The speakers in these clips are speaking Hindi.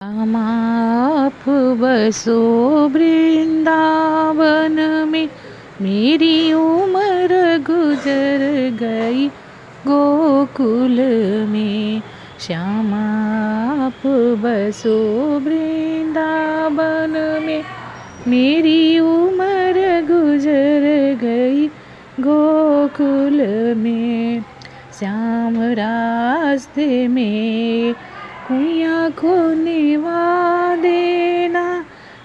श्याम आप बसो वृंदावन में, मेरी उम्र गुजर गई गोकुल में। श्याम आप बसो वृंदावन में, मेरी उम्र गुजर गई गोकुल में। श्याम रास्ते में कुइयाँ को निवा देना,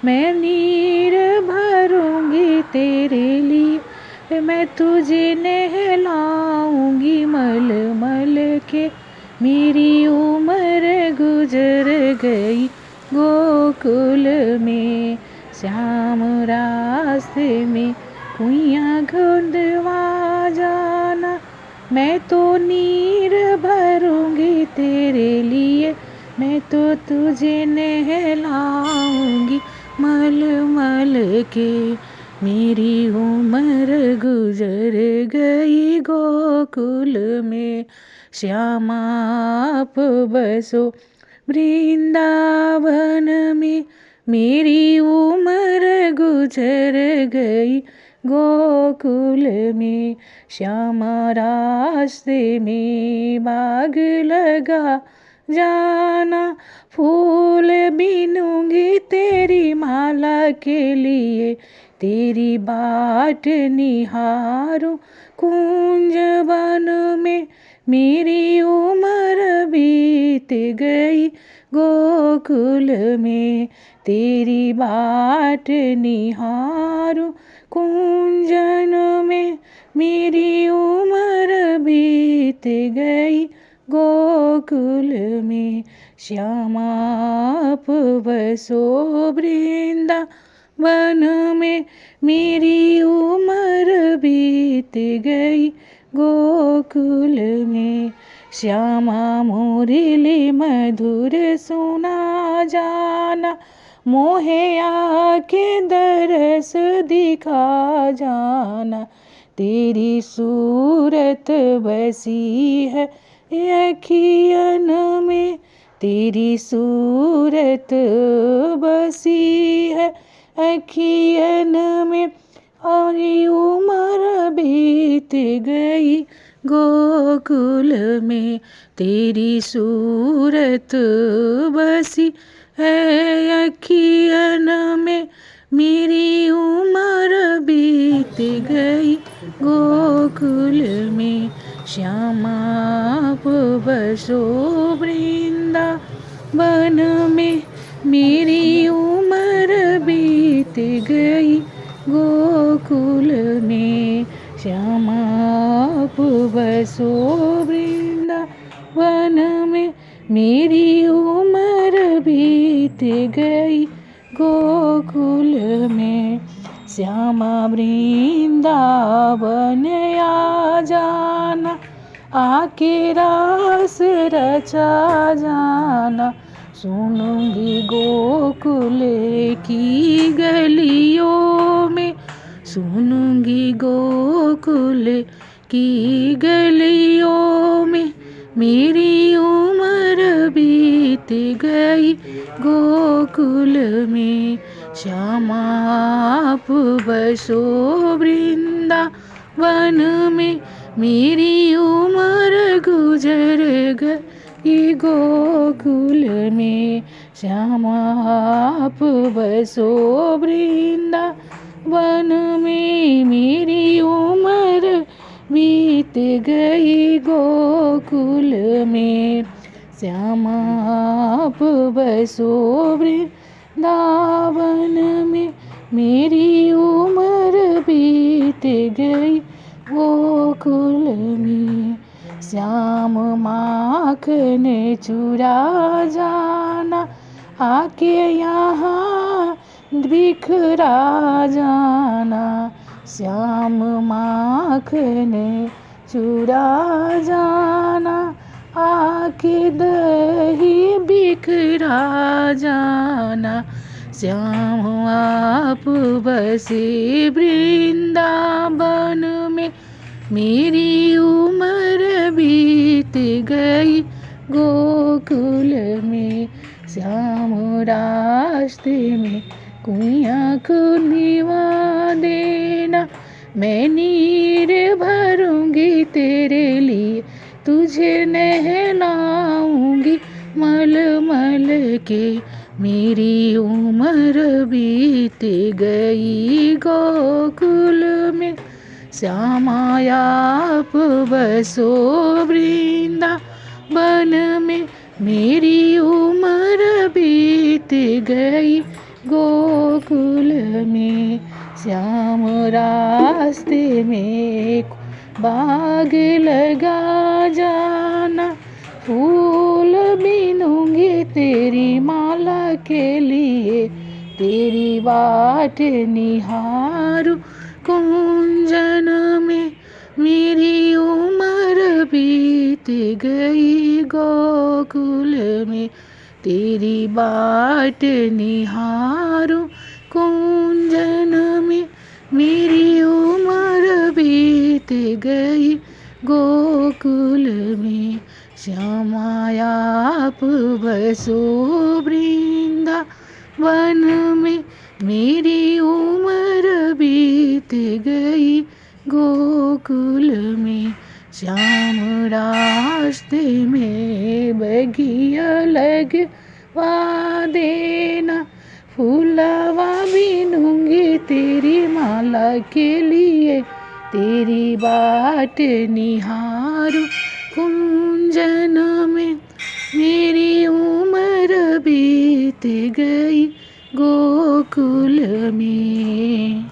मैं नीर भरूंगी तेरे लिए, मैं तुझे नहलाऊंगी मल मल के। मेरी उम्र गुजर गई गोकुल में। श्याम रास्ते में कुइयाँ ढूंढवा जाना, मैं तो नीर भरूंगी तेरे लिए, मैं तो तुझे नहलाऊंगी मल मल के। मेरी उम्र गुजर गई गोकुल में। श्याम आप बसो वृंदावन में, मेरी उम्र गुजर गई गोकुल में। श्याम रास्ते में बाग लगा जाना, फूल बीनूंगी तेरी माला के लिए, तेरी बाट निहारूं कुंज वन में। मेरी उम्र बीत गई गोकुल में, तेरी बाट निहारूं कुंजन में। मेरी उम्र बीत गई गोकुल में। श्याम आप बसो वृंदावन में, मेरी उम्र बीत गई गोकुल में। श्यामा मुरली मधुर सुना जाना, मोहे आके दरस दिखा जाना, तेरी सूरत बसी है अखियन में, तेरी सूरत बसी है अखियन में। और उम्र बीत गई गोकुल में, तेरी सूरत बसी है अखियन में। मेरी उम्र बीत गई गोकुल में। श्याम आप बसो वृंदावन में, मेरी उम्र बीत गई गोकुल में। श्याम आप बसो वृंदावन में, मेरी उम्र बीत गई गोकुल में। श्याम वृंदावन आ जाना, आके रास रचा जाना, सुनूंगी गोकुल की गलियों में, सुनूंगी गोकुल की गलियों में। मेरी उम्र बीत गई गोकुल में। श्याम आप बसो वृंदावन में, मेरी उम्र गुजर गई गोकुल में। श्याम आप बसो वृंदावन में, मेरी उम्र बीत गई गोकुल में। श्याम आप बसो वृंदावन में, मेरी उम्र बीत गई गोकुल में। श्याम माखन चुरा जाना, आके यहाँ बिखरा जाना, श्याम माखन चुरा जाना, आके दही बिखरा जाना। श्याम आप बसे वृंदावन में, मेरी उम्र बीत गई गोकुल में। श्याम रास्ते में कुइयाँ खुलवा देना। मैं नीर भरूंगी तेरे लिए, तुझे नहलाऊंगी मल मल के। मेरी उम्र बीत गई गोकुल में, श्यामाया आप बसो वृंदावन में। मेरी उम्र बीत गई गोकुल में, श्याम रास्ते में बाग लगा जाना। फूल बीनूंगी तेरी माला के लिए, तेरी बाट निहारूं कुंजन में। मेरी उम्र बीत गई गोकुल में, तेरी बाट निहारूं कुंजन में। मेरी उम्र बीत गई गोकुल में, श्यामाया आप बसो वृंदावन में। मेरी उम्र बीत गई गोकुल में, श्याम रास्ते में बगिया लगवा देना। फूलवा बीनूंगी तेरी माला के लिए, तेरी बाट निहारूं कुंजन में। मेरी उम्र बीत गई गोकुल में।